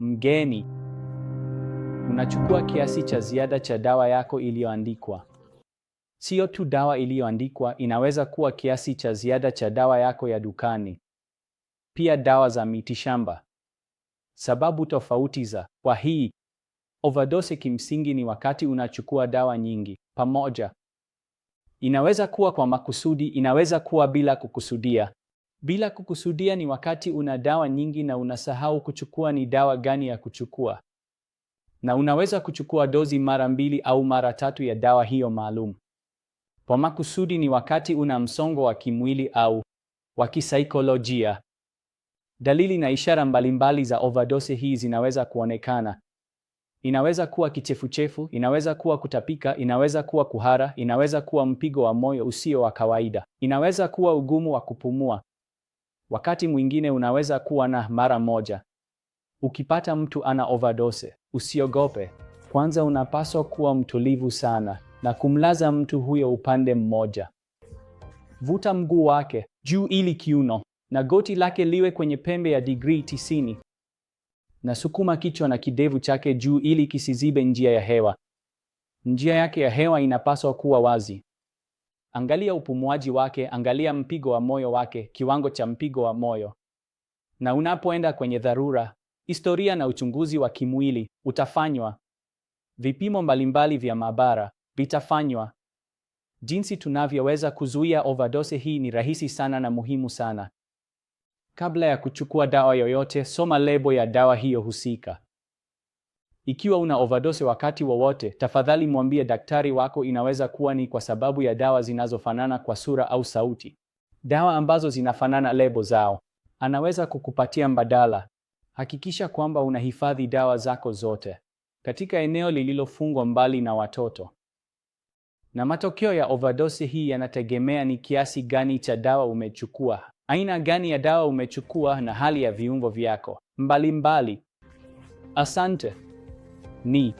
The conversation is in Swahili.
mgeni. Unachukua kiasi cha ziada cha dawa yako iliyoandikwa. Sio tu dawa iliyoandikwa, inaweza kuwa kiasi cha ziada cha dawa yako ya dukani. Pia dawa za mitishamba. Sababu tofauti za kwa hii overdose kimsingi ni wakati unachukua dawa nyingi pamoja. Inaweza kuwa kwa makusudi, inaweza kuwa bila kukusudia. Bila kukusudia ni wakati una dawa nyingi na unasahau kuchukua ni dawa gani ya kuchukua. Na unaweza kuchukua dozi mara 2 au mara 3 ya dawa hiyo maalum. Kwa makusudi ni wakati una msongo wa kimwili au wa kisaikolojia. Dalili na ishara mbalimbali za overdose hii zinaweza kuonekana. Inaweza kuwa kichefuchefu, inaweza kuwa kutapika, inaweza kuwa kuhara, inaweza kuwa mpigo wa moyo usio wa kawaida, inaweza kuwa ugumu wa kupumua. Wakati mwingine unaweza kuwa na mara moja. Ukipata mtu ana overdose, usiogope. Kwanza unapaswa kuwa mtulivu sana na kumlaza mtu huyo upande mmoja. Vuta mguu wake juu ili kiuno na goti lake liwe kwenye pembe ya digrii 90. Na sukuma kichwa na kidevu chake juu ili kisizibe njia ya hewa. Njia yake ya hewa inapaswa kuwa wazi. Angalia upumuaji wake, angalia mpigo wa moyo wake, kiwango cha mpigo wa moyo. Na unapoenda kwenye dharura, historia na uchunguzi wa kimwili utafanywa. Vipimo mbalimbali vya maabara vitafanywa. Jinsi tunavyoweza kuzuia overdose hii ni rahisi sana na muhimu sana. Kabla ya kuchukua dawa yoyote, soma lebo ya dawa hiyo husika. Ikiwa una overdose wakati wowote, tafadhali mwambie daktari wako. Inaweza kuwa ni kwa sababu ya dawa zinazofanana kwa sura au sauti. Dawa ambazo zinafanana lebo zao. Anaweza kukupatia mbadala. Hakikisha kwamba unahifadhi dawa zako zote katika eneo lililofungwa mbali na watoto. Na matokeo ya overdose hii yanategemea ni kiasi gani cha dawa umechukua, aina gani ya dawa umechukua na hali ya viungo vyako mbalimbali. Asante. Ni